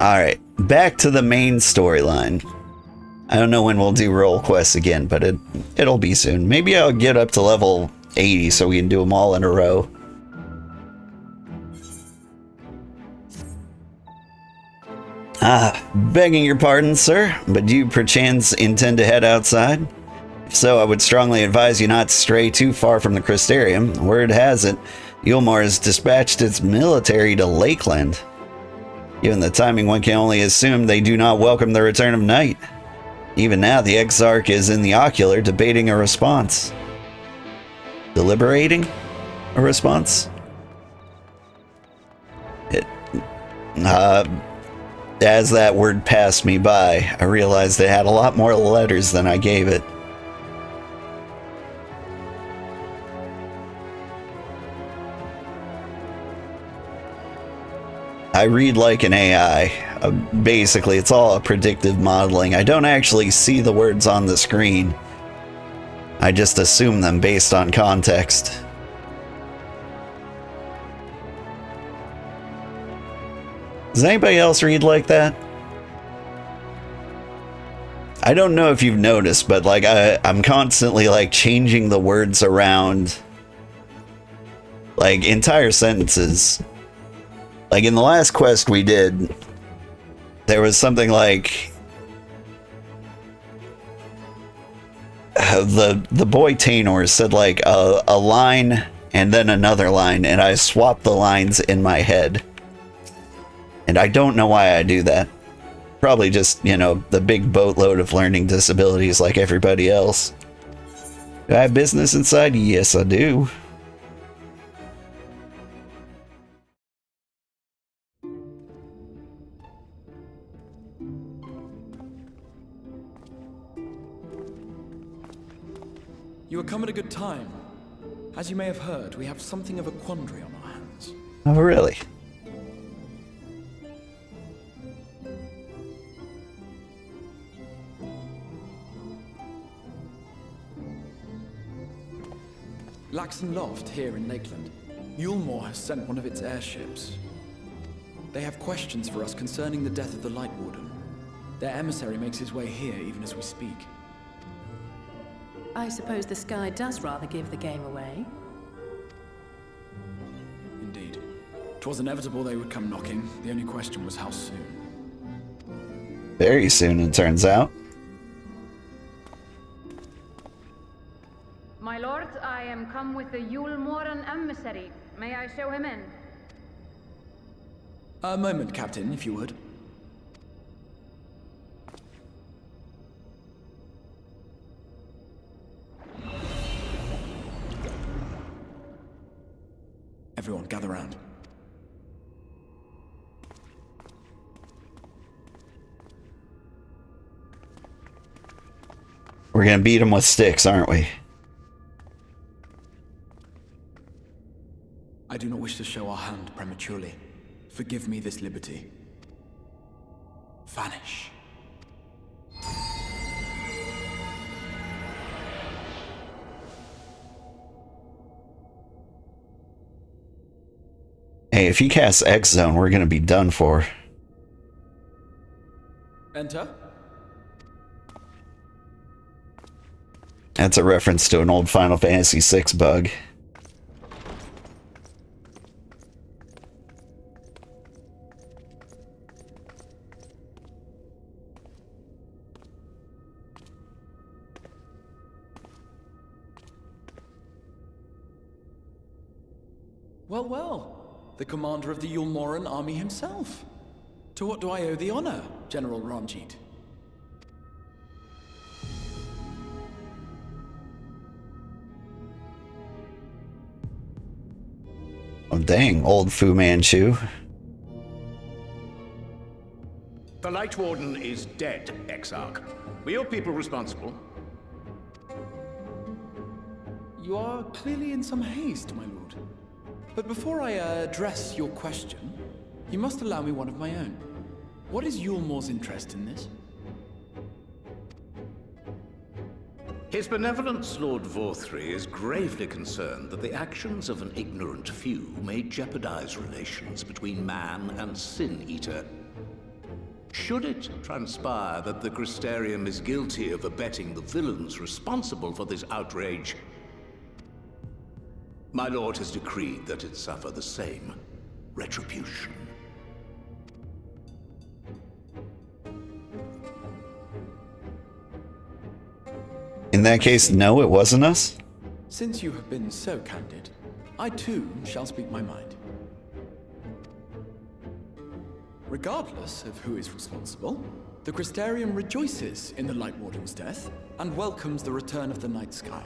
Alright, back to the main storyline. I don't know when we'll do role quests again, but it'll be soon. Maybe I'll get up to level 80 so we can do them all in a row. Begging your pardon, sir, but do you perchance intend to head outside? If so, I would strongly advise you not to stray too far from the Crystarium. Word has it, Yulmore has dispatched its military to Lakeland. Given the timing, one can only assume they do not welcome the return of night. Even now, the Exarch is in the ocular, debating a response. Deliberating a response? As that word passed me by, I realized it had a lot more letters than I gave it. I read like an AI. Basically, it's all a predictive modeling. I don't actually see the words on the screen. I just assume them based on context. Does anybody else read like that? I don't know if you've noticed, but like I'm constantly like changing the words around, like entire sentences. Like in the last quest we did, there was something like the boy Taynor said like a line and then another line, and I swapped the lines in my head. And I don't know why I do that. Probably just, you know, the big boatload of learning disabilities like everybody else. Do I have business inside? Yes, I do. You have come at a good time. As you may have heard, we have something of a quandary on our hands. Oh, really? Laxon Loft, here in Lakeland. Yulmore has sent one of its airships. They have questions for us concerning the death of the Light Warden. Their emissary makes his way here even as we speak. I suppose the sky does rather give the game away. Indeed. 'Twas inevitable they would come knocking. The only question was how soon. Very soon, it turns out. My lord, I am come with the Yulmoran emissary. May I show him in? A moment, Captain, if you would. Everyone, gather round. We're gonna beat him with sticks, aren't we? I do not wish to show our hand prematurely. Forgive me this liberty. Vanish. Hey, if he casts X Zone, we're gonna be done for. Enter. That's a reference to an old Final Fantasy VI bug. Well, well. The commander of the Yulmoran army himself. To what do I owe the honor, General Ranjit? Oh, dang, old Fu Manchu. The Light Warden is dead, Exarch. Were your people responsible? You are clearly in some haste, my lord. But before I address your question, you must allow me one of my own. What is Yulmore's interest in this? His benevolence, Lord Vorthry, is gravely concerned that the actions of an ignorant few may jeopardize relations between man and Sin Eater. Should it transpire that the Crystarium is guilty of abetting the villains responsible for this outrage, my lord has decreed that it suffer the same retribution. In that case, no, it wasn't us? Since you have been so candid, I too shall speak my mind. Regardless of who is responsible, the Crystarium rejoices in the Light Warden's death and welcomes the return of the night sky.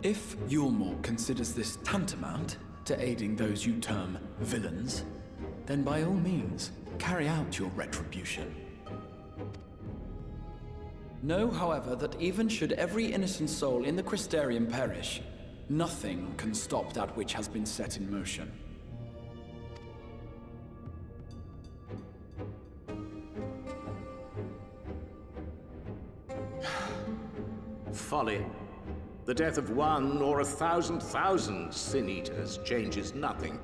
If Yulmore considers this tantamount to aiding those you term villains, then by all means, carry out your retribution. Know, however, that even should every innocent soul in the Crystarium perish, nothing can stop that which has been set in motion. Folly. The death of one or 1,000,000 Sin-Eaters changes nothing.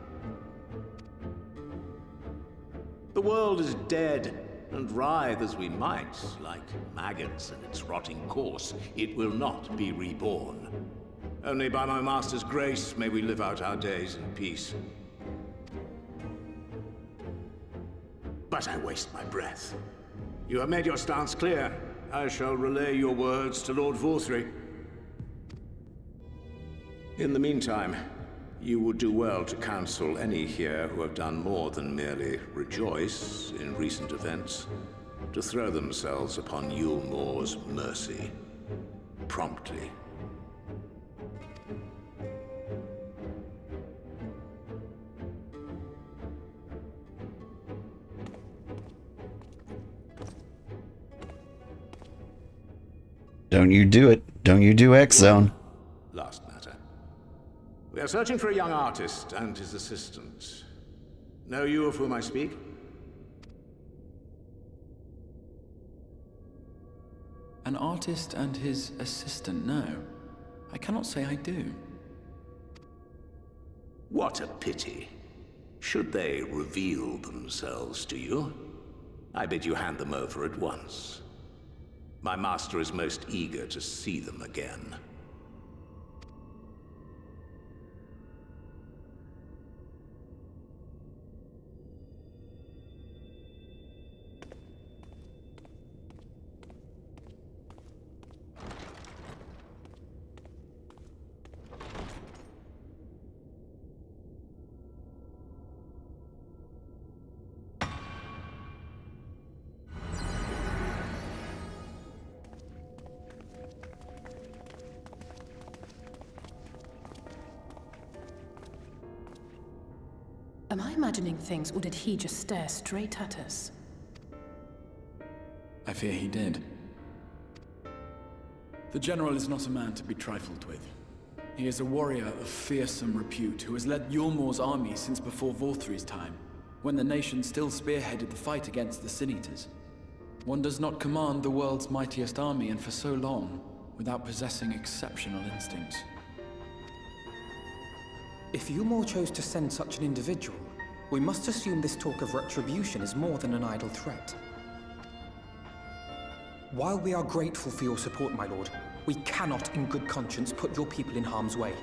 The world is dead, and writhe as we might, like maggots in its rotting course, it will not be reborn. Only by my master's grace may we live out our days in peace. But I waste my breath. You have made your stance clear. I shall relay your words to Lord Vorthry. In the meantime, you would do well to counsel any here who have done more than merely rejoice in recent events, to throw themselves upon Yulmore's mercy, promptly. Don't you do it. Don't you do X-Zone. Last matter. We are searching for a young artist and his assistant. Know you of whom I speak? An artist and his assistant, no. I cannot say I do. What a pity. Should they reveal themselves to you, I bid you hand them over at once. My master is most eager to see them again. Am I imagining things, or did he just stare straight at us? I fear he did. The General is not a man to be trifled with. He is a warrior of fearsome repute who has led Yulmore's army since before Vorthry's time, when the nation still spearheaded the fight against the Sin-Eaters. One does not command the world's mightiest army, and for so long, without possessing exceptional instincts. If Yulmore chose to send such an individual, we must assume this talk of retribution is more than an idle threat. While we are grateful for your support, my lord, we cannot in good conscience put your people in harm's way.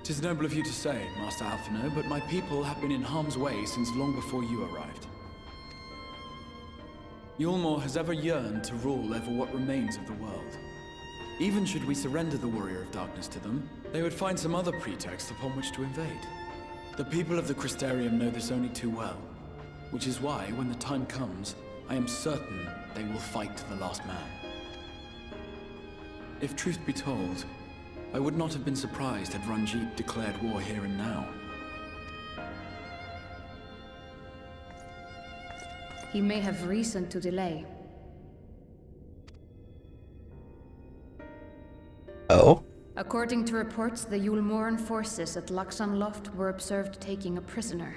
'Tis noble of you to say, Master Alphino, but my people have been in harm's way since long before you arrived. Yulmore has ever yearned to rule over what remains of the world. Even should we surrender the Warrior of Darkness to them, they would find some other pretext upon which to invade. The people of the Crystarium know this only too well, which is why, when the time comes, I am certain they will fight to the last man. If truth be told, I would not have been surprised had Ranjit declared war here and now. He may have reason to delay. Oh? According to reports, the Yulmoran forces at Laxan Loft were observed taking a prisoner.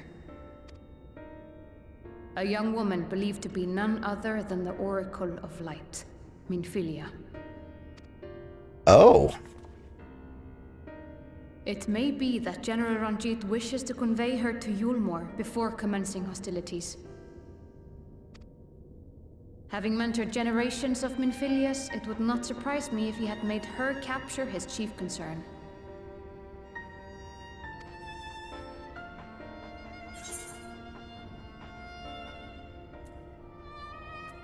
A young woman believed to be none other than the Oracle of Light, Minfilia. Oh. It may be that General Ranjit wishes to convey her to Yulmore before commencing hostilities. Having mentored generations of Minfilius, it would not surprise me if he had made her capture his chief concern.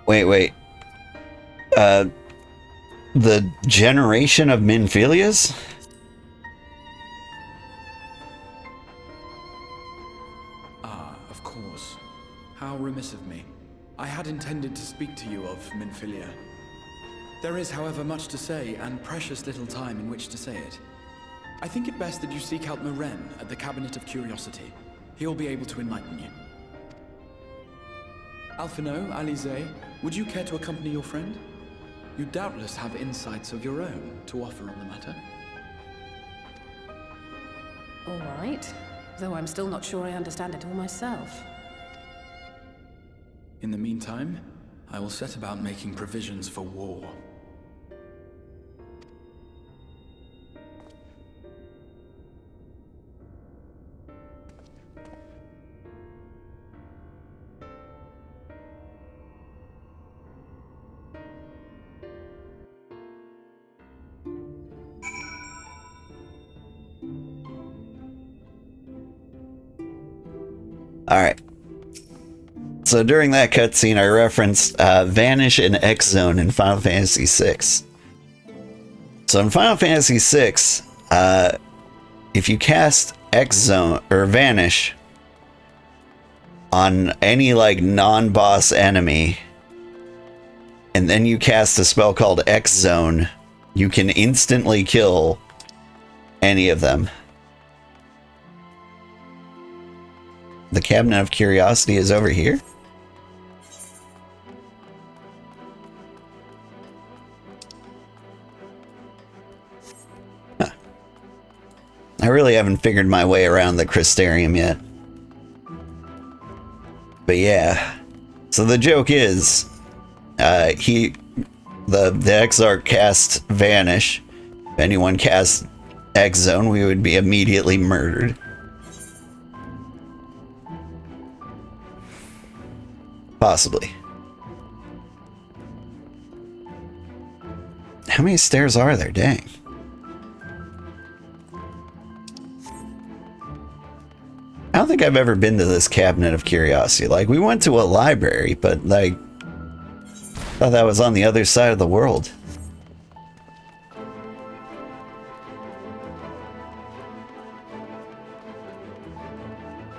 Wait. The generation of Minfilius? Ah, of course. How remiss of me. I had intended to speak to you of Minfilia. There is, however, much to say, and precious little time in which to say it. I think it best that you seek out Moren at the Cabinet of Curiosity. He'll be able to enlighten you. Alphino, Alize, would you care to accompany your friend? You doubtless have insights of your own to offer on the matter. All right. Though I'm still not sure I understand it all myself. In the meantime, I will set about making provisions for war. Alright. So during that cutscene, I referenced Vanish and X-Zone in Final Fantasy VI. So in Final Fantasy VI, if you cast X-Zone or Vanish on any like non-boss enemy, and then you cast a spell called X-Zone, you can instantly kill any of them. The Cabinet of Curiosity is over here. Huh. I really haven't figured my way around the Crystarium yet. But yeah. So the joke is, the Exarch cast Vanish. If anyone cast X-Zone, we would be immediately murdered. Possibly. How many stairs are there? Dang. I don't think I've ever been to this Cabinet of Curiosity. Like, we went to a library, but, like, I thought that was on the other side of the world.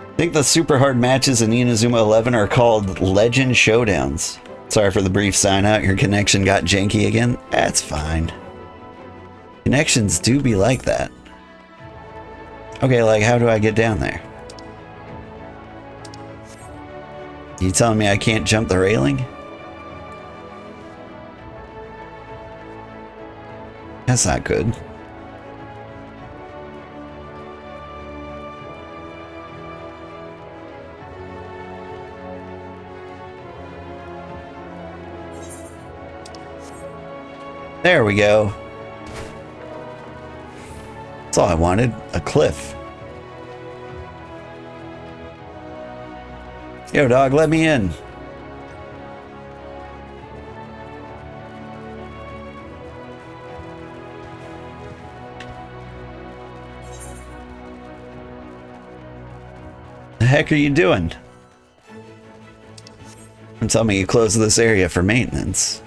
I think the super hard matches in Inazuma 11 are called Legend Showdowns. Sorry for the brief sign out. Your connection got janky again. That's fine. Connections do be like that. Okay, like, how do I get down there? You telling me I can't jump the railing? That's not good. There we go. That's all I wanted. A cliff. Yo, dog, let me in. The heck are you doing? Don't tell me you closed this area for maintenance.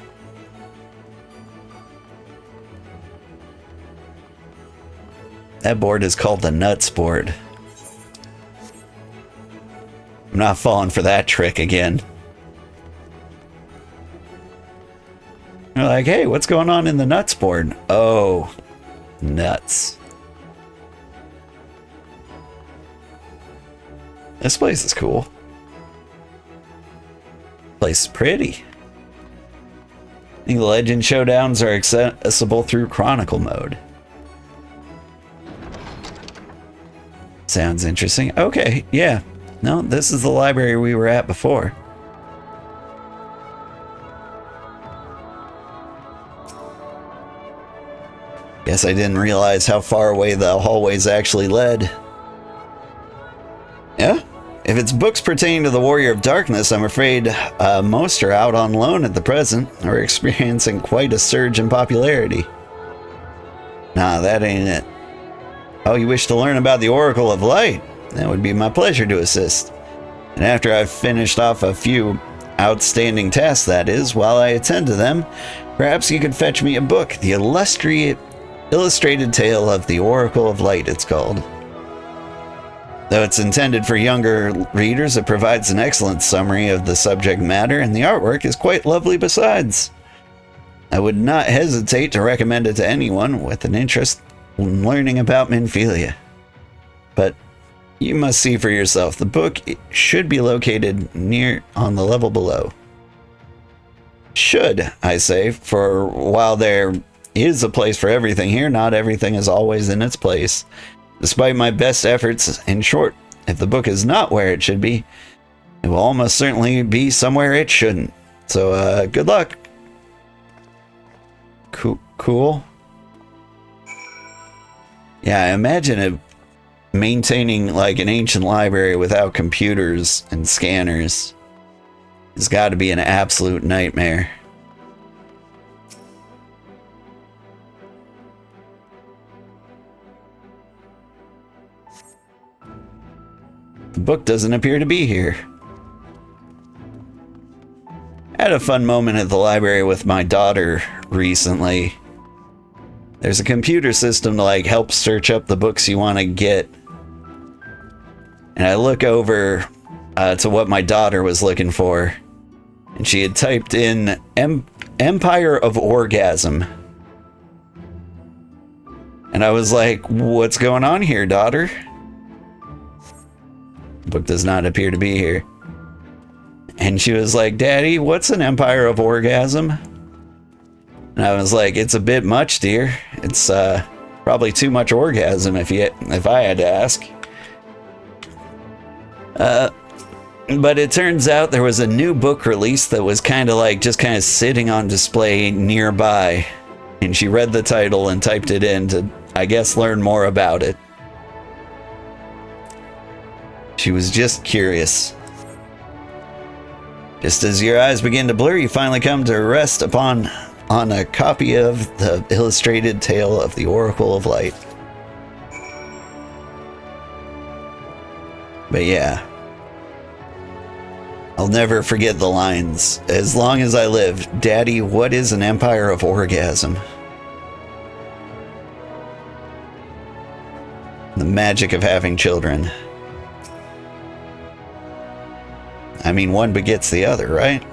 That board is called the Nuts board. I'm not falling for that trick again. They're like, hey, what's going on in the Nuts board? Oh, nuts. This place is cool. Place is pretty. I think the Legend Showdowns are accessible through Chronicle mode. Sounds interesting. Okay, yeah. No, this is the library we were at before. Guess I didn't realize how far away the hallways actually led. Yeah? If it's books pertaining to the Warrior of Darkness, I'm afraid most are out on loan at the present, or experiencing quite a surge in popularity. Nah, that ain't it. Oh, you wish to learn about the Oracle of Light? That would be my pleasure to assist. And after I've finished off a few outstanding tasks, that is, while I attend to them, perhaps you could fetch me a book, the Illustrated Tale of the Oracle of Light, it's called. Though it's intended for younger readers, it provides an excellent summary of the subject matter, and the artwork is quite lovely besides. I would not hesitate to recommend it to anyone with an interest in learning about Minfilia. But you must see for yourself. The book should be located near on the level below. Should, I say, for while there is a place for everything here, not everything is always in its place. Despite my best efforts, in short, if the book is not where it should be, it will almost certainly be somewhere it shouldn't. So, good luck. Cool. Yeah, I imagine it maintaining like an ancient library without computers and scanners has got to be an absolute nightmare. The book doesn't appear to be here. I had a fun moment at the library with my daughter recently. There's a computer system to like help search up the books you want to get. And I look over to what my daughter was looking for. And she had typed in Empire of Orgasm. And I was like, what's going on here, daughter? The book does not appear to be here. And she was like, Daddy, what's an Empire of Orgasm? And I was like, it's a bit much, dear. It's probably too much orgasm if I had to ask. But it turns out there was a new book release that was kind of sitting on display nearby. And she read the title and typed it in to, I guess, learn more about it. She was just curious. Just as your eyes begin to blur, you finally come to rest on a copy of the Illustrated Tale of the Oracle of Light. But yeah, I'll never forget the lines. As long as I live, Daddy, what is an Empire of Orgasm? The magic of having children. I mean, one begets the other, right?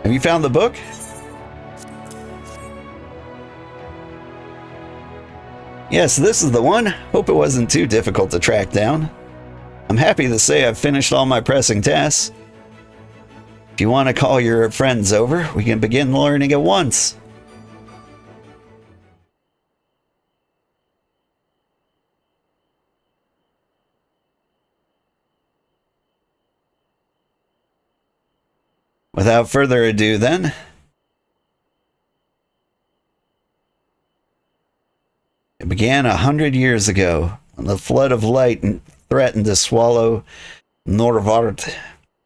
Have you found the book? Yes, this is the one. Hope it wasn't too difficult to track down. I'm happy to say I've finished all my pressing tasks. If you want to call your friends over, we can begin learning at once. Without further ado, then, it began 100 years ago when the flood of light threatened to swallow Norvart.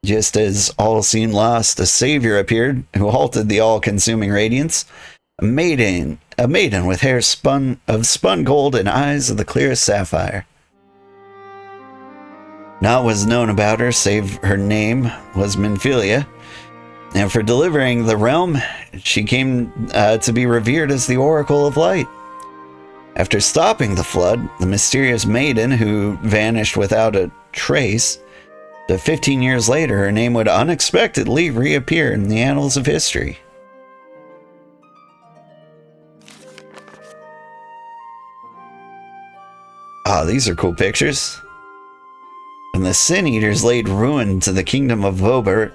Just as all seemed lost, a savior appeared who halted the all-consuming radiance. A maiden with hair spun gold and eyes of the clearest sapphire. Naught was known about her, save her name was Minfilia. And for delivering the realm, she came to be revered as the Oracle of Light. After stopping the flood, the mysterious maiden who vanished without a trace, 15 years later, her name would unexpectedly reappear in the annals of history. Ah, these are cool pictures. When the Sin Eaters laid ruin to the kingdom of Vobert,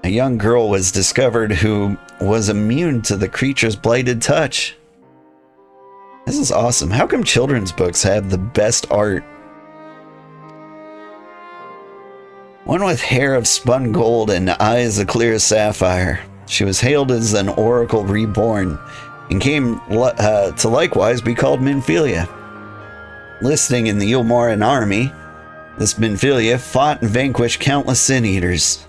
a young girl was discovered who was immune to the creature's blighted touch. This is awesome. How come children's books have the best art? One with hair of spun gold and eyes of clear sapphire. She was hailed as an oracle reborn and came to likewise be called Minfilia. Listing in the Ulmoran army, this Minfilia fought and vanquished countless Sin Eaters.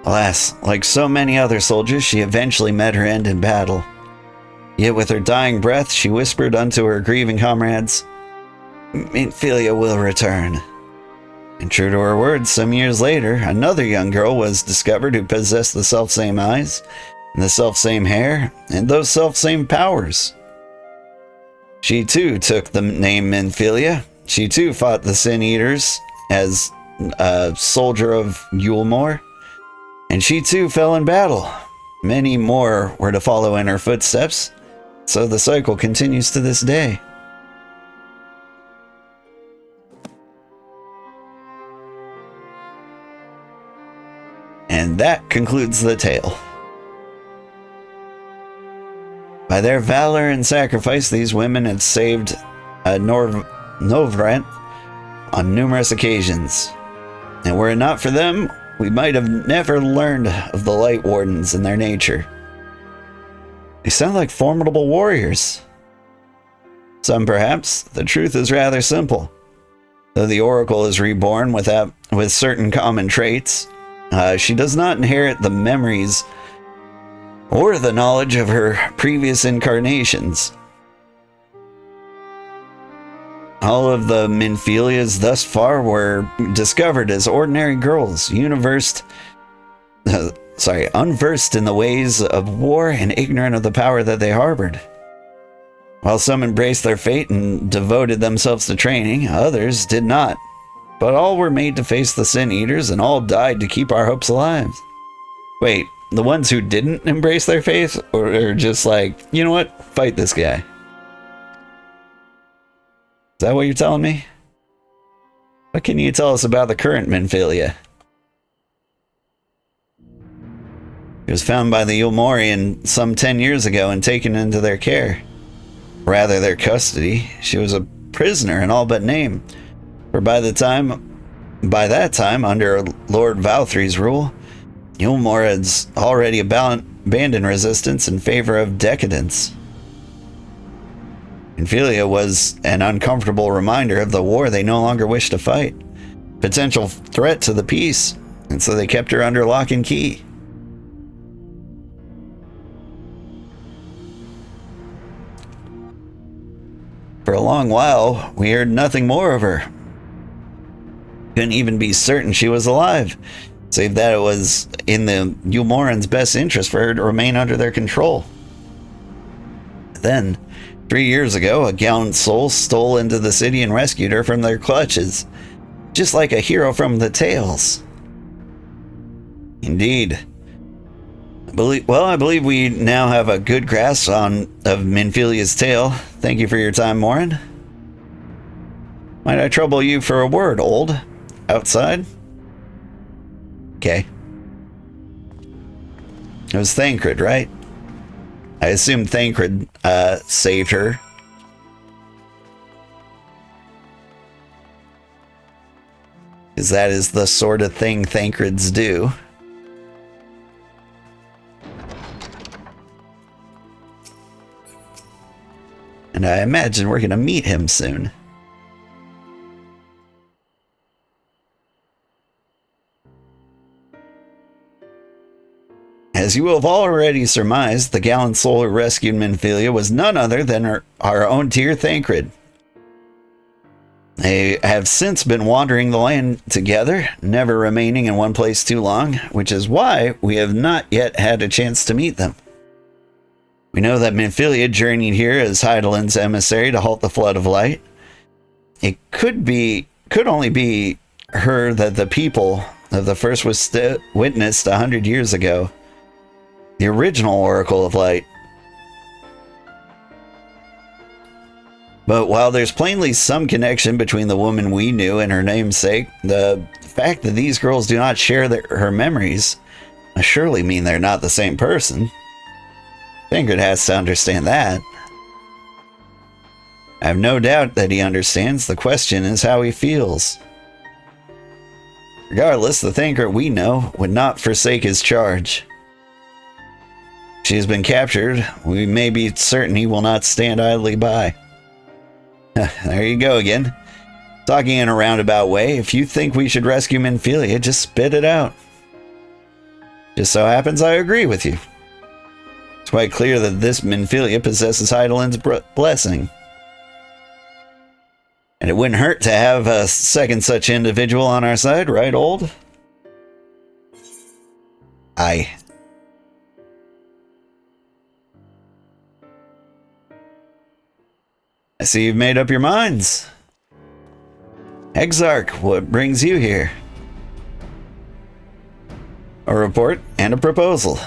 Alas, like so many other soldiers, she eventually met her end in battle. Yet with her dying breath, she whispered unto her grieving comrades, "Minfilia will return." And true to her words, some years later, another young girl was discovered who possessed the selfsame eyes, and the selfsame hair, and those selfsame powers. She too took the name Minfilia. She too fought the Sin Eaters as a soldier of Yulmore, and she too fell in battle. Many more were to follow in her footsteps, so the cycle continues to this day. And that concludes the tale. By their valor and sacrifice, these women have saved Novrent on numerous occasions. And were it not for them, we might have never learned of the Light Wardens and their nature. They sound like formidable warriors. Some perhaps. The truth is rather simple. Though the Oracle is reborn with certain common traits, she does not inherit the memories or the knowledge of her previous incarnations. All of the Minfilias thus far were discovered as ordinary girls, unversed in the ways of war and ignorant of the power that they harbored. While some embraced their fate and devoted themselves to training, others did not. But all were made to face the Sin Eaters, and all died to keep our hopes alive. Wait, the ones who didn't embrace their faith, or are just like, you know what, fight this guy? Is that what you're telling me? What can you tell us about the current Minfilia? It was found by the Yulmorian some 10 years ago and taken into their care. Rather, their custody. She was a prisoner in all but name. For by that time, under Lord Valthry's rule, Yulmore had already abandoned resistance in favor of decadence. Minfilia was an uncomfortable reminder of the war they no longer wished to fight, potential threat to the peace, and so they kept her under lock and key. For a long while, we heard nothing more of her. Couldn't even be certain she was alive, save that it was in the Yulmorans' best interest for her to remain under their control. Then, 3 years ago, a gallant soul stole into the city and rescued her from their clutches, just like a hero from the tales. Indeed. I believe we now have a good grasp of Minfilia's tale. Thank you for your time, Morin. Might I trouble you for a word, old? Outside? Okay. It was Thancred, right? I assume Thancred saved her. Because that is the sort of thing Thancreds do. And I imagine we're going to meet him soon. As you have already surmised, the gallant soul who rescued Minfilia was none other than our own dear Thancred. They have since been wandering the land together, never remaining in one place too long, which is why we have not yet had a chance to meet them. We know that Minfilia journeyed here as Hydaelyn's emissary to halt the flood of light. It could only be her that the people of the first witnessed 100 years ago. The original Oracle of Light. But while there's plainly some connection between the woman we knew and her namesake, the fact that these girls do not share her memories must surely mean they're not the same person. Thancred has to understand that. I have no doubt that he understands. The question is how he feels. Regardless, the Thancred we know would not forsake his charge. She has been captured. We may be certain he will not stand idly by. There you go again. Talking in a roundabout way. If you think we should rescue Minfilia, just spit it out. Just so happens I agree with you. It's quite clear that this Minfilia possesses Heidelin's blessing. And it wouldn't hurt to have a second such individual on our side, right, old? Aye. I see you've made up your minds. Exarch, what brings you here? A report and a proposal.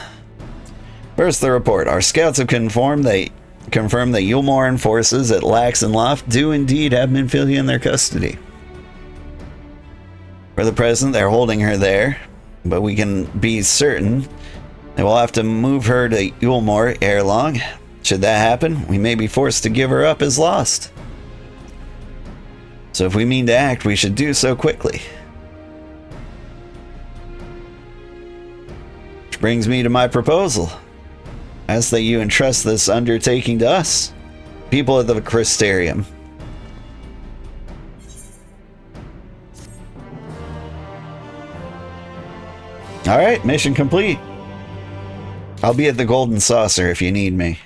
First, the report. Our scouts have confirmed that Yulmoran forces at Laxenloft do indeed have Minfilia in their custody. For the present, they're holding her there, but we can be certain they will have to move her to Yulmore ere long. Should that happen, we may be forced to give her up as lost. So if we mean to act, we should do so quickly. Which brings me to my proposal. I ask that you entrust this undertaking to us, people of the Crystarium. Alright, mission complete. I'll be at the Golden Saucer if you need me.